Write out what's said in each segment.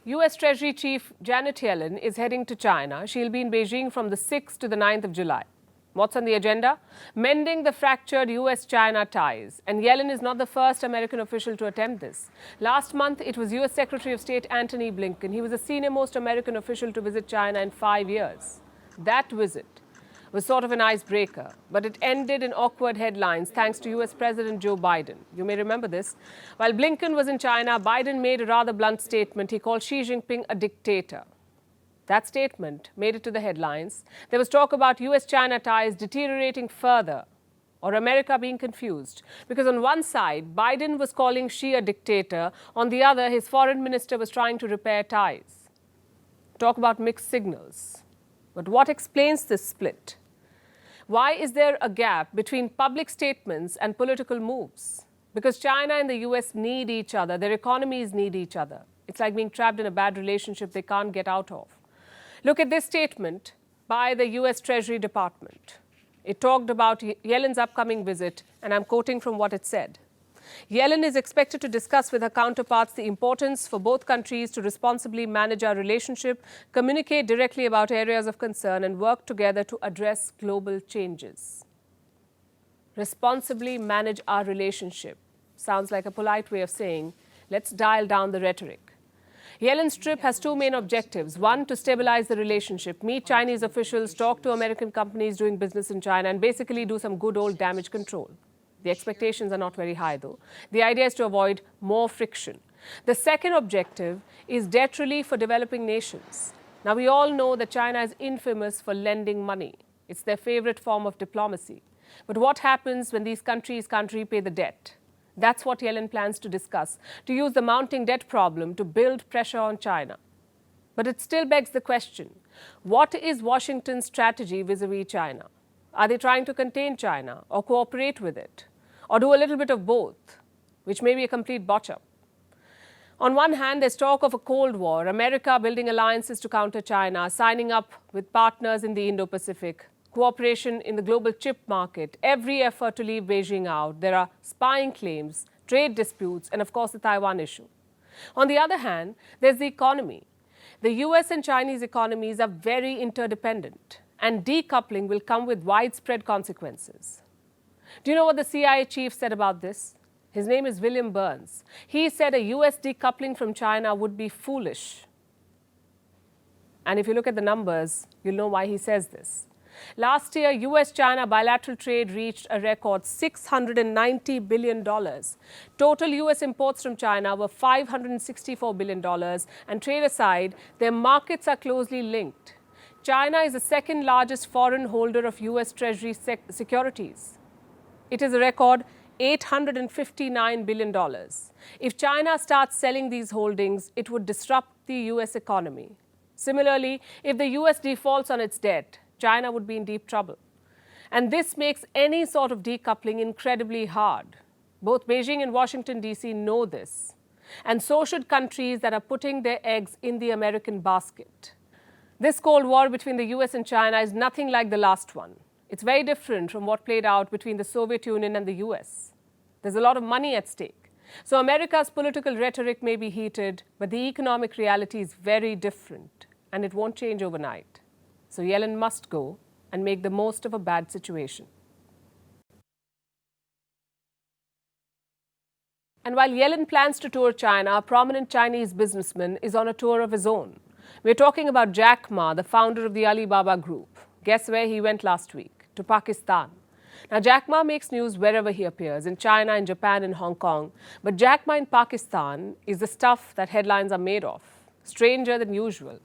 US Treasury Chief Janet Yellen is heading to China. She'll be in Beijing from the 6th to the 9th of July. What's on the agenda? Mending the fractured US-China ties. And Yellen is not the first American official to attempt this. Last month, it was US Secretary of State Antony Blinken. He was the senior-most American official to visit China in 5 years. That visit was sort of an icebreaker, but it ended in awkward headlines thanks to US President Joe Biden. You may remember this. While Blinken was in China, Biden made a rather blunt statement. He called Xi Jinping a dictator. That statement made it to the headlines. There was talk about US-China ties deteriorating further or America being confused. Because on one side, Biden was calling Xi a dictator. On the other, his foreign minister was trying to repair ties. Talk about mixed signals. But what explains this split? Why is there a gap between public statements and political moves? Because China and the US need each other. Their economies need each other. It's like being trapped in a bad relationship they can't get out of. Look at this statement by the US Treasury Department. It talked about Yellen's upcoming visit, and I'm quoting from what it said. Yellen is expected to discuss with her counterparts the importance for both countries to responsibly manage our relationship, communicate directly about areas of concern, and work together to address global changes. Responsibly manage our relationship. Sounds like a polite way of saying, let's dial down the rhetoric. Yellen's trip has two main objectives. One, to stabilize the relationship, meet Chinese officials, talk to American companies doing business in China, and basically do some good old damage control. The expectations are not very high, though. The idea is to avoid more friction. The second objective is debt relief for developing nations. Now, we all know that China is infamous for lending money. It's their favorite form of diplomacy. But what happens when these countries can't repay the debt? That's what Yellen plans to discuss, to use the mounting debt problem to build pressure on China. But it still begs the question, what is Washington's strategy vis-a-vis China? Are they trying to contain China or cooperate with it? Or do a little bit of both, which may be a complete botch-up? On one hand, there's talk of a Cold War, America building alliances to counter China, signing up with partners in the Indo-Pacific, cooperation in the global chip market, every effort to leave Beijing out. There are spying claims, trade disputes, and of course the Taiwan issue. On the other hand, there's the economy. The US and Chinese economies are very interdependent, and decoupling will come with widespread consequences. Do you know what the CIA chief said about this? His name is William Burns. He said a US decoupling from China would be foolish. And if you look at the numbers, you'll know why he says this. Last year, US-China bilateral trade reached a record $690 billion. Total US imports from China were $564 billion. And trade aside, their markets are closely linked. China is the second largest foreign holder of US Treasury securities. It is a record $859 billion. If China starts selling these holdings, it would disrupt the US economy. Similarly, if the US defaults on its debt, China would be in deep trouble. And this makes any sort of decoupling incredibly hard. Both Beijing and Washington, D.C. know this. And so should countries that are putting their eggs in the American basket. This Cold War between the US and China is nothing like the last one. It's very different from what played out between the Soviet Union and the US. There's a lot of money at stake. So America's political rhetoric may be heated, but the economic reality is very different, and it won't change overnight. So Yellen must go and make the most of a bad situation. And while Yellen plans to tour China, a prominent Chinese businessman is on a tour of his own. We're talking about Jack Ma, the founder of the Alibaba Group. Guess where he went last week? To Pakistan. Now, Jack Ma makes news wherever he appears, in China, in Japan, in Hong Kong. But Jack Ma in Pakistan is the stuff that headlines are made of, stranger than usual.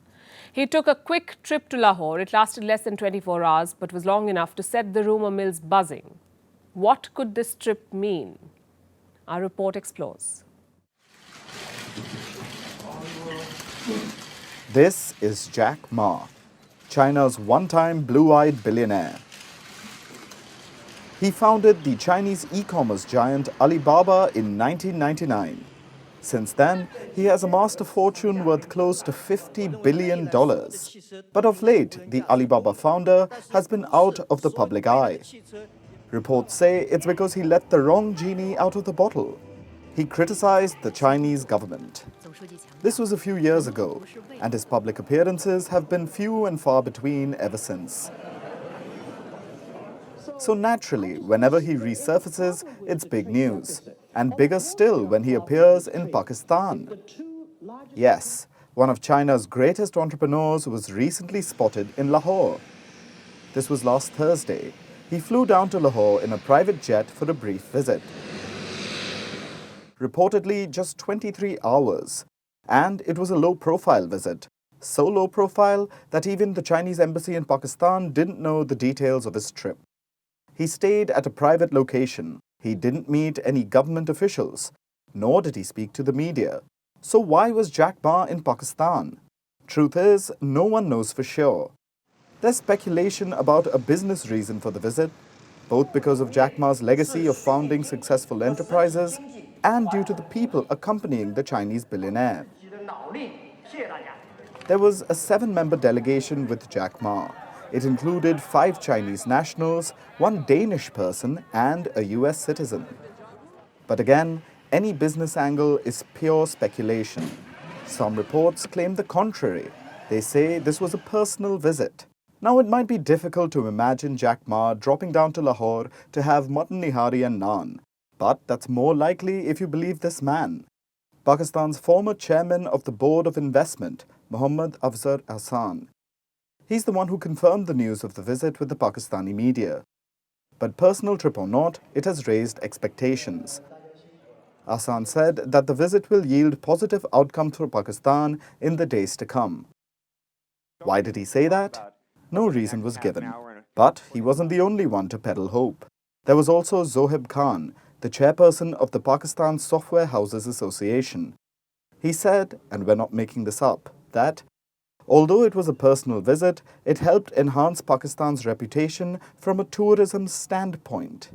He took a quick trip to Lahore. It lasted less than 24 hours, but was long enough to set the rumour mills buzzing. What could this trip mean? Our report explores. This is Jack Ma, China's one-time blue-eyed billionaire. He founded the Chinese e-commerce giant Alibaba in 1999. Since then, he has amassed a fortune worth close to $50 billion. But of late, the Alibaba founder has been out of the public eye. Reports say it's because he let the wrong genie out of the bottle. He criticized the Chinese government. This was a few years ago, and his public appearances have been few and far between ever since. So naturally, whenever he resurfaces, it's big news. And bigger still when he appears in Pakistan. Yes, one of China's greatest entrepreneurs was recently spotted in Lahore. This was last Thursday. He flew down to Lahore in a private jet for a brief visit. Reportedly just 23 hours. And it was a low-profile visit. So low profile that even the Chinese embassy in Pakistan didn't know the details of his trip. He stayed at a private location. He didn't meet any government officials, nor did he speak to the media. So why was Jack Ma in Pakistan? Truth is, no one knows for sure. There's speculation about a business reason for the visit, both because of Jack Ma's legacy of founding successful enterprises and due to the people accompanying the Chinese billionaire. There was a 7-member delegation with Jack Ma. It included 5 Chinese nationals, 1 Danish person, and a US citizen. But again, any business angle is pure speculation. Some reports claim the contrary. They say this was a personal visit. Now, it might be difficult to imagine Jack Ma dropping down to Lahore to have mutton nihari and naan. But that's more likely if you believe this man. Pakistan's former chairman of the Board of Investment, Mohammad Afzal Hassan. He's the one who confirmed the news of the visit with the Pakistani media. But personal trip or not, it has raised expectations. Hassan said that the visit will yield positive outcomes for Pakistan in the days to come. Why did he say that? No reason was given. But he wasn't the only one to peddle hope. There was also Zohib Khan, the chairperson of the Pakistan Software Houses Association. He said, and we're not making this up, that although it was a personal visit, it helped enhance Pakistan's reputation from a tourism standpoint.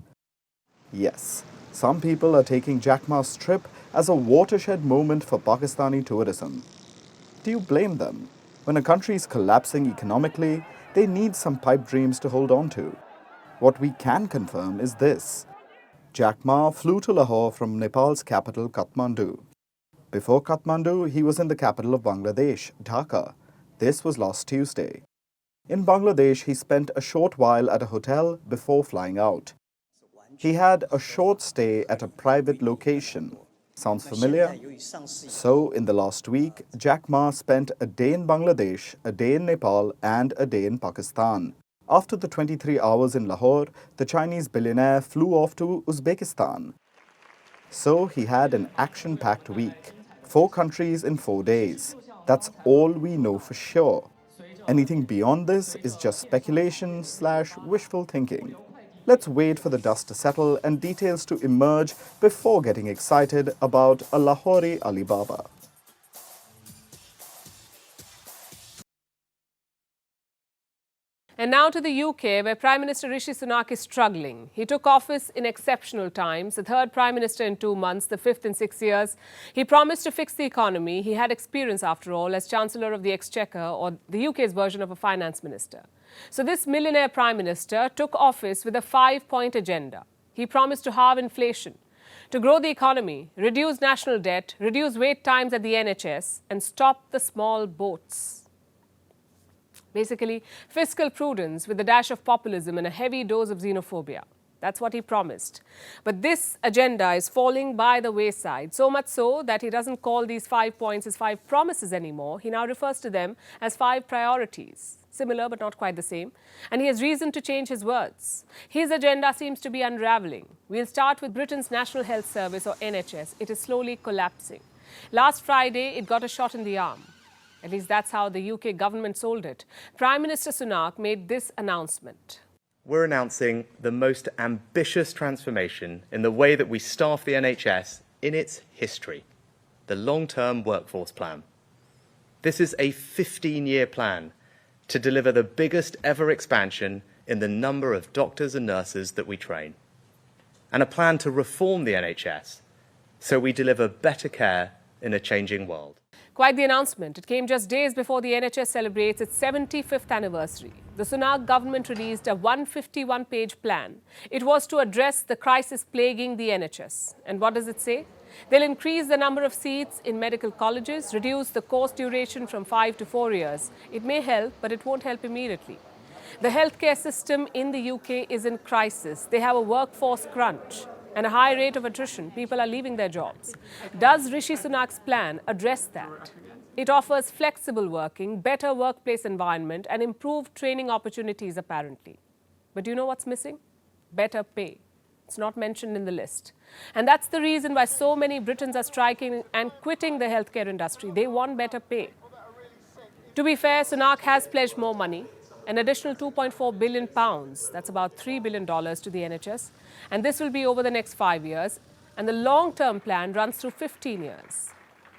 Yes, some people are taking Jack Ma's trip as a watershed moment for Pakistani tourism. Do you blame them? When a country is collapsing economically, they need some pipe dreams to hold on to. What we can confirm is this. Jack Ma flew to Lahore from Nepal's capital, Kathmandu. Before Kathmandu, he was in the capital of Bangladesh, Dhaka. This was last Tuesday. In Bangladesh, he spent a short while at a hotel before flying out. He had a short stay at a private location. Sounds familiar? So, in the last week, Jack Ma spent a day in Bangladesh, a day in Nepal, and a day in Pakistan. After the 23 hours in Lahore, the Chinese billionaire flew off to Uzbekistan. So, he had an action-packed week. 4 countries in 4 days. That's all we know for sure. Anything beyond this is just speculation/wishful thinking. Let's wait for the dust to settle and details to emerge before getting excited about a Lahori Alibaba. And now to the UK, where Prime Minister Rishi Sunak is struggling. He took office in exceptional times, the 3rd Prime Minister in 2 months, the 5th in 6 years. He promised to fix the economy. He had experience, after all, as Chancellor of the Exchequer, or the UK's version of a finance minister. So this millionaire Prime Minister took office with a 5-point agenda. He promised to halve inflation, to grow the economy, reduce national debt, reduce wait times at the NHS, and stop the small boats. Basically, fiscal prudence with a dash of populism and a heavy dose of xenophobia. That's what he promised. But this agenda is falling by the wayside, so much so that he doesn't call these 5 points as 5 promises anymore. He now refers to them as 5 priorities. Similar but not quite the same. And he has reason to change his words. His agenda seems to be unravelling. We'll start with Britain's National Health Service, or NHS. It is slowly collapsing. Last Friday, it got a shot in the arm. At least that's how the UK government sold it. Prime Minister Sunak made this announcement. We're announcing the most ambitious transformation in the way that we staff the NHS in its history, the long-term workforce plan. This is a 15-year plan to deliver the biggest ever expansion in the number of doctors and nurses that we train, and a plan to reform the NHS so we deliver better care in a changing world. Quite the announcement. It came just days before the NHS celebrates its 75th anniversary. The Sunak government released a 151-page plan. It was to address the crisis plaguing the NHS. And what does it say? They'll increase the number of seats in medical colleges, reduce the course duration from 5 to 4 years. It may help, but it won't help immediately. The healthcare system in the UK is in crisis. They have a workforce crunch and a high rate of attrition. People are leaving their jobs. Does Rishi Sunak's plan address that? It offers flexible working, better workplace environment, and improved training opportunities, apparently. But do you know what's missing? Better pay. It's not mentioned in the list. And that's the reason why so many Britons are striking and quitting the healthcare industry. They want better pay. To be fair, Sunak has pledged more money, an additional £2.4 billion, that's about $3 billion to the NHS. And this will be over the next 5 years. And the long-term plan runs through 15 years.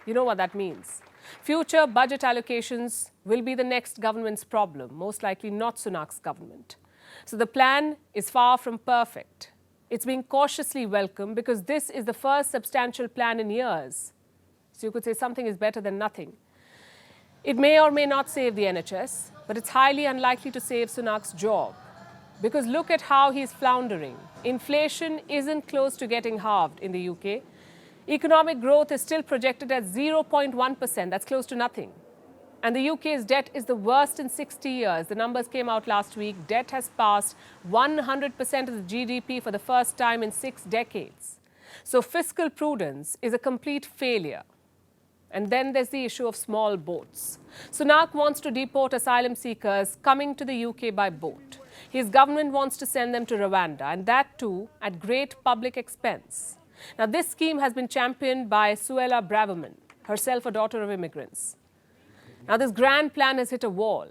You know what that means. Future budget allocations will be the next government's problem, most likely not Sunak's government. So the plan is far from perfect. It's being cautiously welcomed because this is the first substantial plan in years. So you could say something is better than nothing. It may or may not save the NHS, but it's highly unlikely to save Sunak's job. Because look at how he's floundering. Inflation isn't close to getting halved in the UK. Economic growth is still projected at 0.1%. That's close to nothing. And the UK's debt is the worst in 60 years. The numbers came out last week. Debt has passed 100% of the GDP for the first time in 6 decades. So fiscal prudence is a complete failure. And then there's the issue of small boats. Sunak wants to deport asylum seekers coming to the UK by boat. His government wants to send them to Rwanda, and that too at great public expense. Now, this scheme has been championed by Suella Braverman, herself a daughter of immigrants. Now, this grand plan has hit a wall.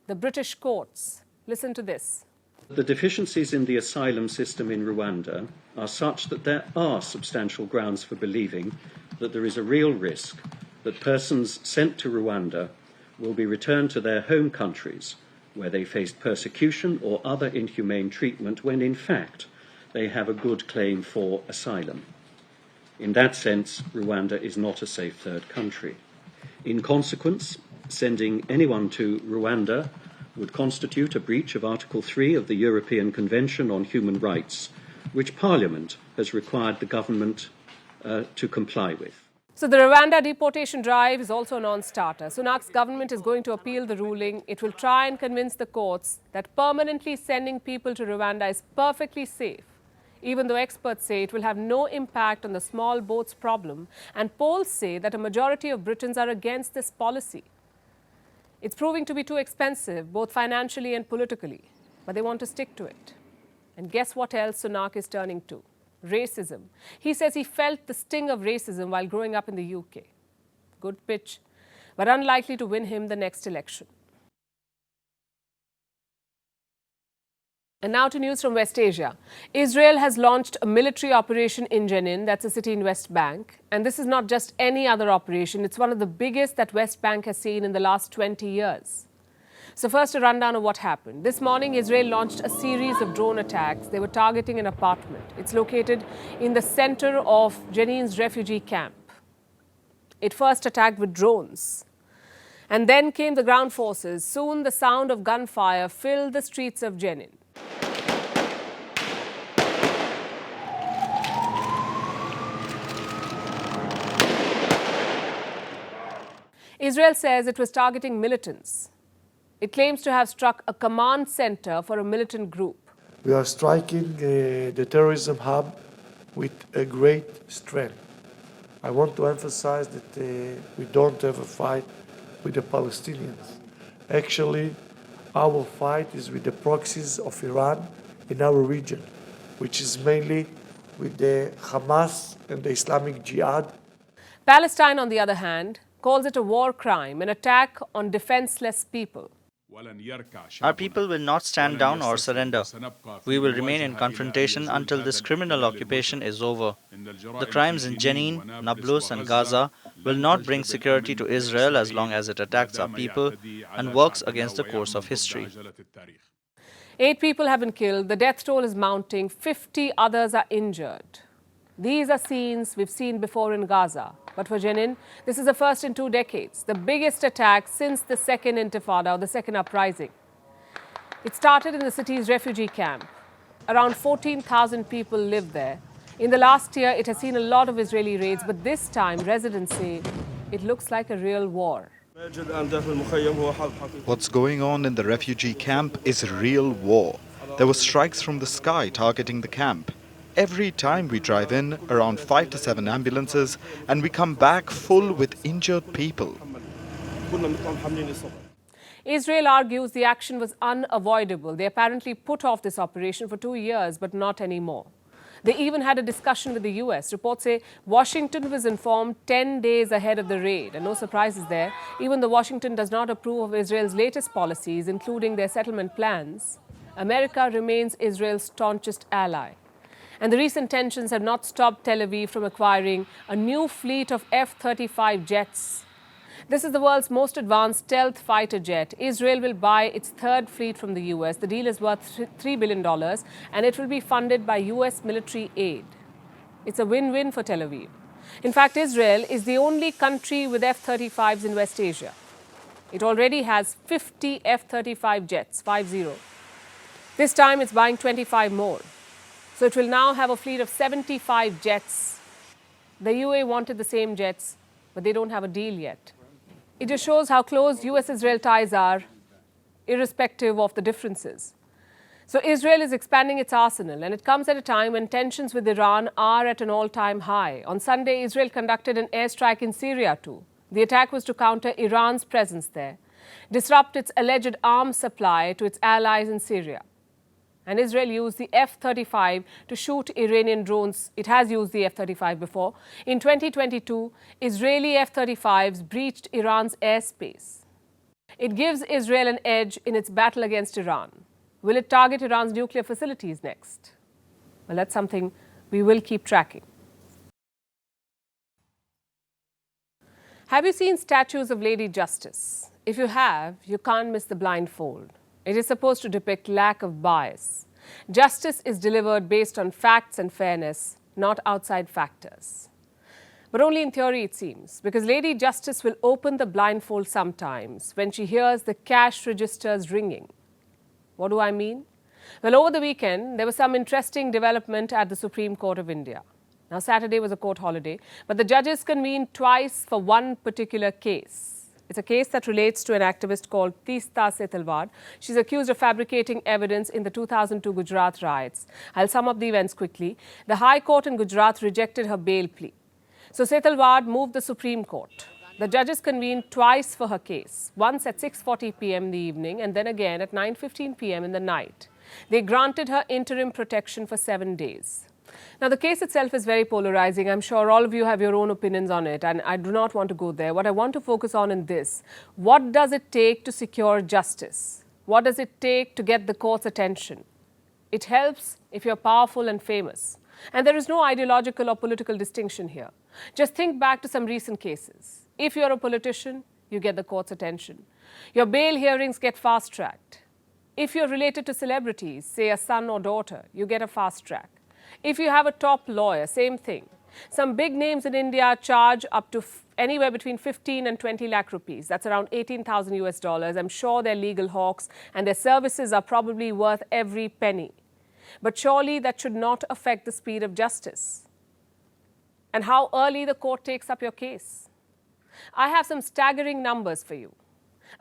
The British courts. Listen to this. The deficiencies in the asylum system in Rwanda are such that there are substantial grounds for believing that there is a real risk that persons sent to Rwanda will be returned to their home countries where they faced persecution or other inhumane treatment when, in fact, they have a good claim for asylum. In that sense, Rwanda is not a safe third country. In consequence, sending anyone to Rwanda would constitute a breach of Article 3 of the European Convention on Human Rights, which Parliament has required the government to comply with. So the Rwanda deportation drive is also a non-starter. Sunak's government is going to appeal the ruling. It will try and convince the courts that permanently sending people to Rwanda is perfectly safe, even though experts say it will have no impact on the small boats problem, and polls say that a majority of Britons are against this policy. It's proving to be too expensive, both financially and politically, but they want to stick to it. And guess what else Sunak is turning to? Racism. He says he felt the sting of racism while growing up in the UK. Good pitch, but unlikely to win him the next election. And now to news from West Asia. Israel has launched a military operation in Jenin, that's a city in West Bank. And this is not just any other operation, it's one of the biggest that West Bank has seen in the last 20 years. So first, a rundown of what happened. This morning, Israel launched a series of drone attacks. They were targeting an apartment. It's located in the center of Jenin's refugee camp. It first attacked with drones. And then came the ground forces. Soon, the sound of gunfire filled the streets of Jenin. Israel says it was targeting militants. It claims to have struck a command center for a militant group. We are striking the terrorism hub with a great strength. I want to emphasize that we don't have a fight with the Palestinians. Actually, our fight is with the proxies of Iran in our region, which is mainly with the Hamas and the Islamic Jihad. Palestine, on the other hand, calls it a war crime, an attack on defenseless people. Our people will not stand down or surrender. We will remain in confrontation until this criminal occupation is over. The crimes in Jenin, Nablus and Gaza will not bring security to Israel as long as it attacks our people and works against the course of history. 8 people have been killed, the death toll is mounting, 50 others are injured. These are scenes we've seen before in Gaza. But for Jenin, this is the first in 2 decades, the biggest attack since the second intifada or the second uprising. It started in the city's refugee camp. Around 14,000 people live there. In the last year, it has seen a lot of Israeli raids, but this time, residents say it looks like a real war. What's going on in the refugee camp is real war. There were strikes from the sky targeting the camp. Every time we drive in, around 5 to 7 ambulances, and we come back full with injured people. Israel argues the action was unavoidable. They apparently put off this operation for 2 years, but not anymore. They even had a discussion with the US. Reports say Washington was informed 10 days ahead of the raid. And no surprises there. Even though Washington does not approve of Israel's latest policies, including their settlement plans, America remains Israel's staunchest ally. And the recent tensions have not stopped Tel Aviv from acquiring a new fleet of F-35 jets. This is the world's most advanced stealth fighter jet. Israel will buy its third fleet from the US. The deal is worth $3 billion, and it will be funded by US military aid. It's a win-win for Tel Aviv. In fact, Israel is the only country with F-35s in West Asia. It already has 50 F-35 jets, 50. This time, it's buying 25 more. So it will now have a fleet of 75 jets. The UAE wanted the same jets, but they don't have a deal yet. It just shows how close US-Israel ties are, irrespective of the differences. So Israel is expanding its arsenal, and it comes at a time when tensions with Iran are at an all-time high. On Sunday, Israel conducted an airstrike in Syria too. The attack was to counter Iran's presence there, disrupt its alleged arms supply to its allies in Syria. And Israel used the F-35 to shoot Iranian drones. It has used the F-35 before. In 2022, Israeli F-35s breached Iran's airspace. It gives Israel an edge in its battle against Iran. Will it target Iran's nuclear facilities next? Well, that's something we will keep tracking. Have you seen statues of Lady Justice? If you have, you can't miss the blindfold. It is supposed to depict lack of bias. Justice is delivered based on facts and fairness, not outside factors. But only in theory, it seems, because Lady Justice will open the blindfold sometimes when she hears the cash registers ringing. What do I mean? Well, over the weekend, there was some interesting development at the Supreme Court of India. Now, Saturday was a court holiday, but the judges convened twice for one particular case. It's a case that relates to an activist called Teesta Setalvad. She's accused of fabricating evidence in the 2002 Gujarat riots. I'll sum up the events quickly. The High Court in Gujarat rejected her bail plea. So Setalvad moved the Supreme Court. The judges convened twice for her case, once at 6:40 p.m. in the evening and then again at 9:15 p.m. in the night. They granted her interim protection for 7 days. Now, the case itself is very polarizing. I'm sure all of you have your own opinions on it, and I do not want to go there. What I want to focus on in this, what does it take to secure justice? What does it take to get the court's attention? It helps if you're powerful and famous. And there is no ideological or political distinction here. Just think back to some recent cases. If you're a politician, you get the court's attention. Your bail hearings get fast-tracked. If you're related to celebrities, say a son or daughter, you get a fast track. If you have a top lawyer, same thing. Some big names in India charge up to anywhere between 15 and 20 lakh rupees. That's around 18,000 US dollars. I'm sure they're legal hawks and their services are probably worth every penny. But surely that should not affect the speed of justice and how early the court takes up your case. I have some staggering numbers for you.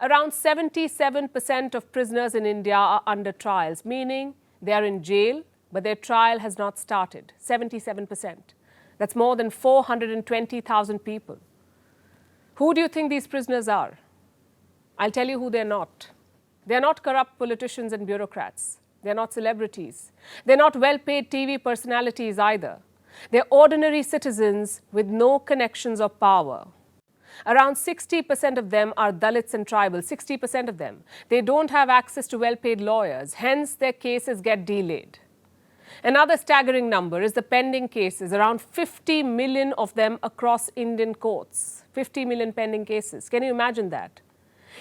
Around 77% of prisoners in India are under trials, meaning they are in jail, but their trial has not started. 77%. That's more than 420,000 people. Who do you think these prisoners are? I'll tell you who they're not. They're not corrupt politicians and bureaucrats. They're not celebrities. They're not well-paid TV personalities either. They're ordinary citizens with no connections or power. Around 60% of them are Dalits and tribals, 60% of them. They don't have access to well-paid lawyers, hence their cases get delayed. Another staggering number is the pending cases, around 50 million of them across Indian courts. 50 million pending cases. Can you imagine that?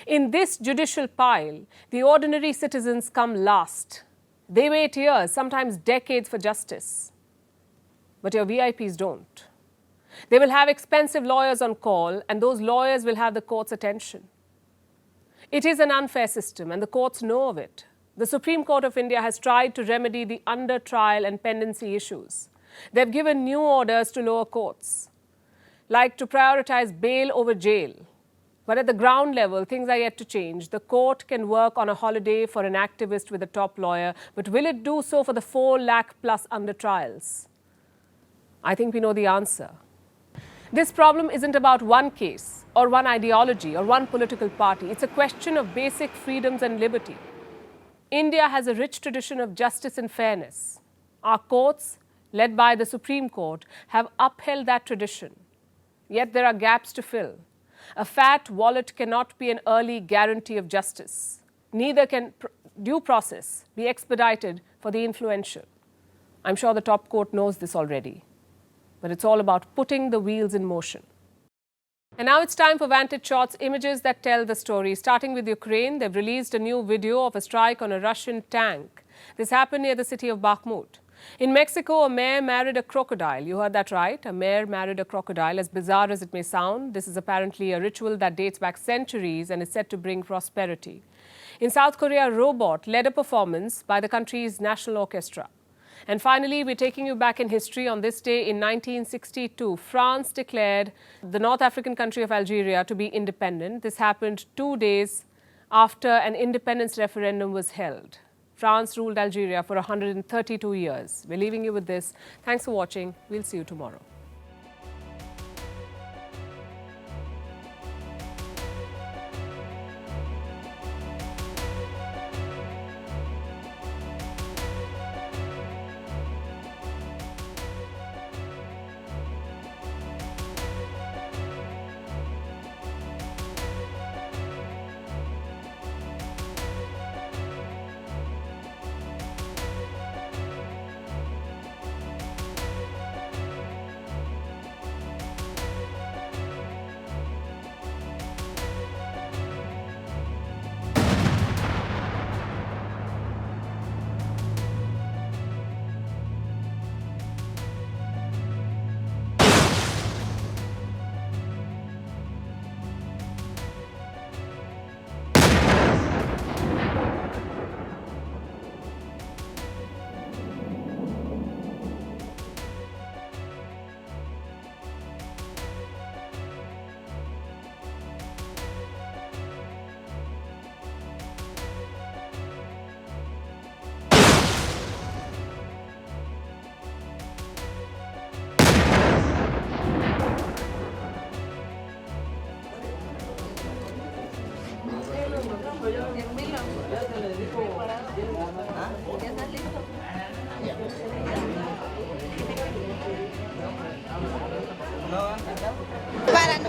In this judicial pile, the ordinary citizens come last. They wait years, sometimes decades for justice. But your VIPs don't. They will have expensive lawyers on call, and those lawyers will have the court's attention. It is an unfair system, and the courts know of it. The Supreme Court of India has tried to remedy the under-trial and pendency issues. They've given new orders to lower courts, like to prioritize bail over jail. But at the ground level, things are yet to change. The court can work on a holiday for an activist with a top lawyer, but will it do so for the 4 lakh plus under trials? I think we know the answer. This problem isn't about one case or one ideology or one political party. It's a question of basic freedoms and liberty. India has a rich tradition of justice and fairness. Our courts, led by the Supreme Court, have upheld that tradition. Yet there are gaps to fill. A fat wallet cannot be an early guarantee of justice. Neither can due process be expedited for the influential. I'm sure the top court knows this already. But it's all about putting the wheels in motion. And now it's time for Vantage Shots, images that tell the story. Starting with Ukraine, they've released a new video of a strike on a Russian tank. This happened near the city of Bakhmut. In Mexico, a mayor married a crocodile. You heard that right. A mayor married a crocodile. As bizarre as it may sound, this is apparently a ritual that dates back centuries and is said to bring prosperity. In South Korea, a robot led a performance by the country's national orchestra. And finally, we're taking you back in history. On this day in 1962, France declared the North African country of Algeria to be independent. This happened 2 days after an independence referendum was held. France ruled Algeria for 132 years. We're leaving you with this. Thanks for watching. We'll see you tomorrow. Para.